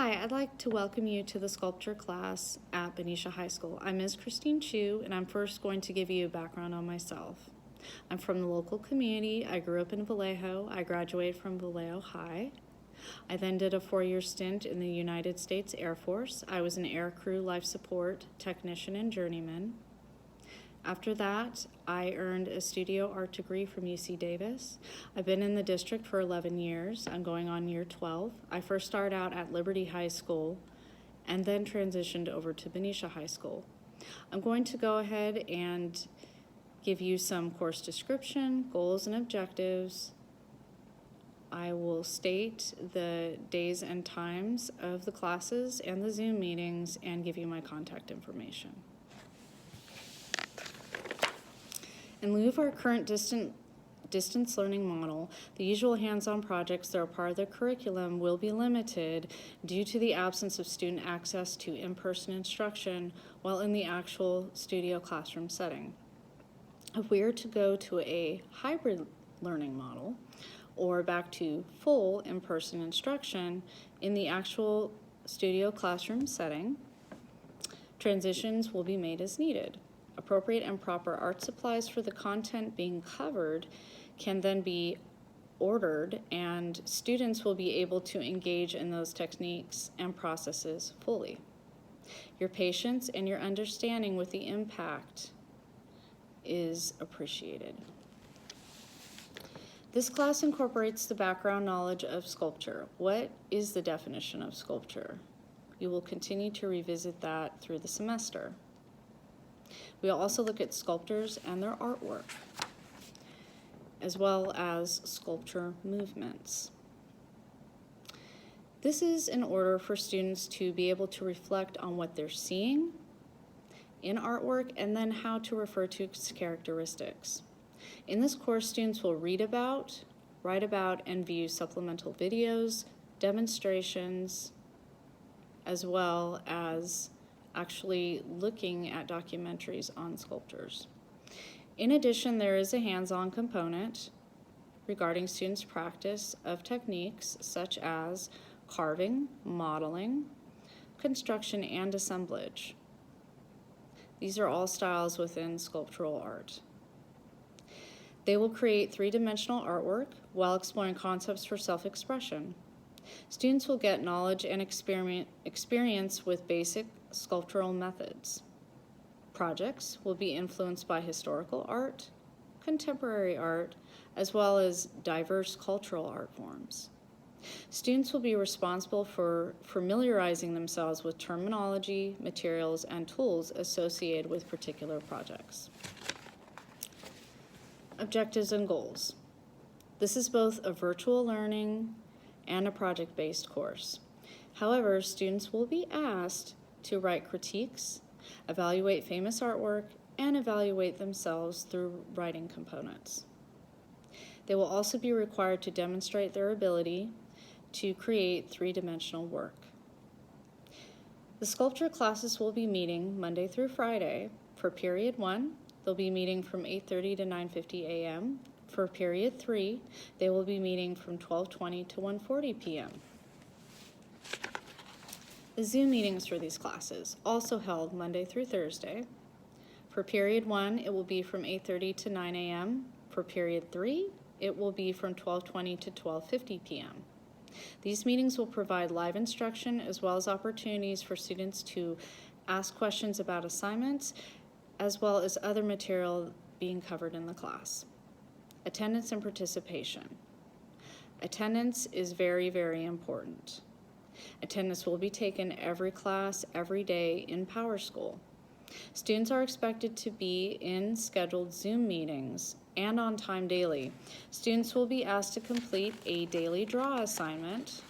Hi, I'd like to welcome you to the sculpture class at Benicia High School. I'm Ms. Christine Chu, and I'm first going to give you a background on myself. I'm from the local community. I grew up in Vallejo. I graduated from Vallejo High. I then did a 4-year stint in the United States Air Force. I was an air crew life support technician and journeyman. After that, I earned a studio art degree from UC Davis. I've been in the district for 11 years. I'm going on year 12. I first started out at Liberty High School and then transitioned over to Benicia High School. I'm going to go ahead and give you some course description, goals, and objectives. I will state the days and times of the classes and the Zoom meetings and give you my contact information. In lieu of our current distance learning model, the usual hands-on projects that are part of the curriculum will be limited due to the absence of student access to in-person instruction while in the actual studio classroom setting. If we are to go to a hybrid learning model or back to full in-person instruction in the actual studio classroom setting, transitions will be made as needed. Appropriate and proper art supplies for the content being covered can then be ordered, and students will be able to engage in those techniques and processes fully. Your patience and your understanding with the impact is appreciated. This class incorporates the background knowledge of sculpture. What is the definition of sculpture? You will continue to revisit that through the semester. We'll also look at sculptors and their artwork, as well as sculpture movements. This is in order for students to be able to reflect on what they're seeing in artwork and then how to refer to its characteristics. In this course, students will read about, write about, and view supplemental videos, demonstrations, as well as actually looking at documentaries on sculptures. In addition, there is a hands-on component regarding students' practice of techniques such as carving, modeling, construction, and assemblage. These are all styles within sculptural art. They will create three-dimensional artwork while exploring concepts for self-expression. Students will get knowledge and experience with basic sculptural methods. Projects will be influenced by historical art, contemporary art, as well as diverse cultural art forms. Students will be responsible for familiarizing themselves with terminology, materials, and tools associated with particular projects. Objectives and goals. This is both a virtual learning and a project-based course. However, students will be asked to write critiques, evaluate famous artwork, and evaluate themselves through writing components. They will also be required to demonstrate their ability to create three-dimensional work. The sculpture classes will be meeting Monday through Friday. For period 1, they'll be meeting from 8:30 to 9:50 a.m. For period 3, they will be meeting from 12:20 to 1:40 p.m. The Zoom meetings for these classes, also held Monday through Thursday. For period 1, it will be from 8:30 to 9 a.m. For period 3, it will be from 12:20 to 12:50 p.m. These meetings will provide live instruction as well as opportunities for students to ask questions about assignments, as well as other material being covered in the class. Attendance and participation. Attendance is very, very important. Attendance will be taken every class, every day in PowerSchool. Students are expected to be in scheduled Zoom meetings and on time daily. Students will be asked to complete a daily draw assignment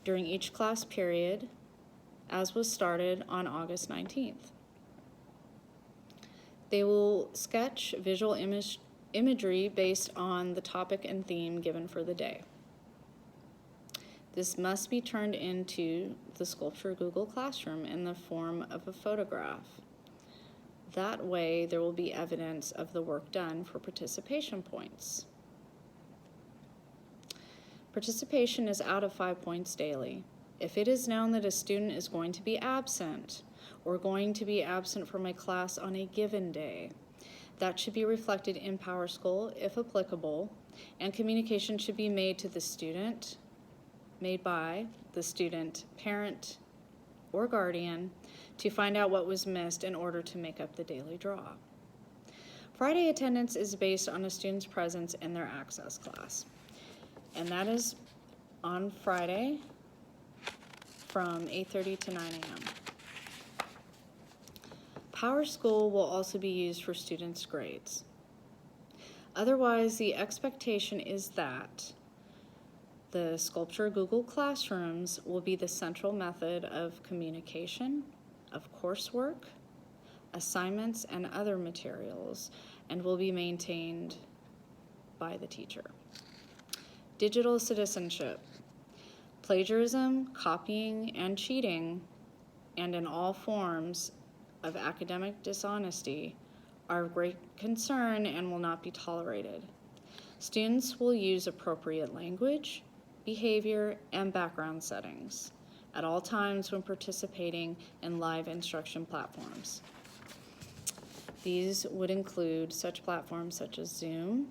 during each class period, as was started on August 19th. They will sketch visual imagery based on the topic and theme given for the day. This must be turned into the Sculpture Google Classroom in the form of a photograph. That way, there will be evidence of the work done for participation points. Participation is out of 5 points daily. If it is known that a student is going to be absent or going to be absent from a class on a given day, that should be reflected in PowerSchool if applicable, and communication should be made to the student, made by the student, parent, or guardian to find out what was missed in order to make up the daily draw. Friday attendance is based on a student's presence in their access class, and that is on Friday from 8:30 to 9 a.m. PowerSchool will also be used for students' grades. Otherwise, the expectation is that the Sculpture Google Classrooms will be the central method of communication, of coursework, assignments, and other materials, and will be maintained by the teacher. Digital citizenship. Plagiarism, copying, and cheating, and in all forms of academic dishonesty, are of great concern and will not be tolerated. Students will use appropriate language, behavior, and background settings at all times when participating in live instruction platforms. These would include such platforms such as Zoom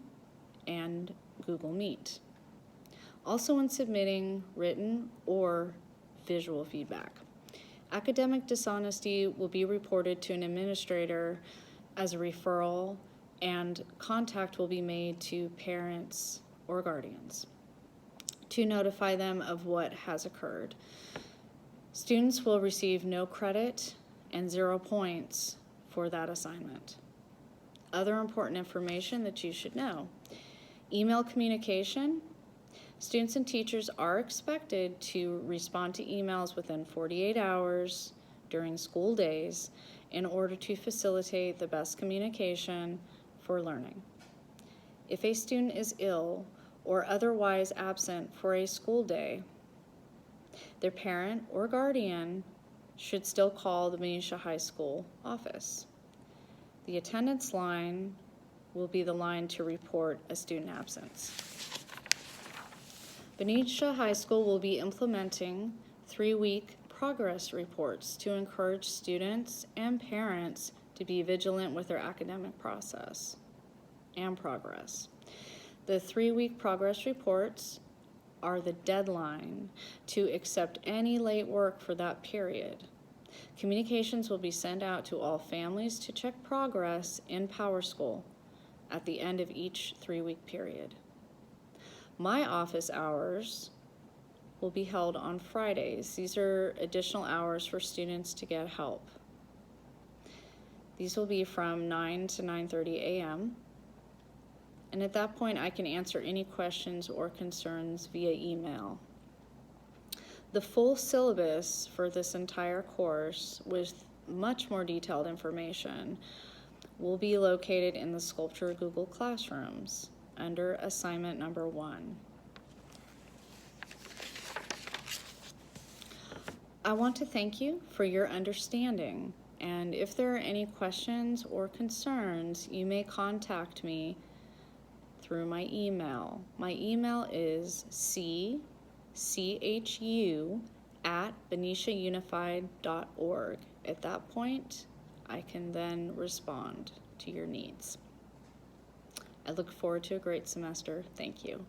and Google Meet. Also when submitting written or visual feedback. Academic dishonesty will be reported to an administrator as a referral, and contact will be made to parents or guardians to notify them of what has occurred. Students will receive no credit and 0 points for that assignment. Other important information that you should know. Email communication. Students and teachers are expected to respond to emails within 48 hours during school days in order to facilitate the best communication for learning. If a student is ill or otherwise absent for a school day, their parent or guardian should still call the Benicia High School office. The attendance line will be the line to report a student absence. Benicia High School will be implementing 3-week progress reports to encourage students and parents to be vigilant with their academic process and progress. The 3-week progress reports are the deadline to accept any late work for that period. Communications will be sent out to all families to check progress in PowerSchool at the end of each 3-week period. My office hours will be held on Fridays. These are additional hours for students to get help. These will be from 9 to 9:30 a.m. And at that point, I can answer any questions or concerns via email. The full syllabus for this entire course with much more detailed information will be located in the Sculpture Google Classrooms under assignment number 1. I want to thank you for your understanding, and if there are any questions or concerns, you may contact me through my email. My email is chu@beniciaunified.org. At that point, I can then respond to your needs. I look forward to a great semester. Thank you.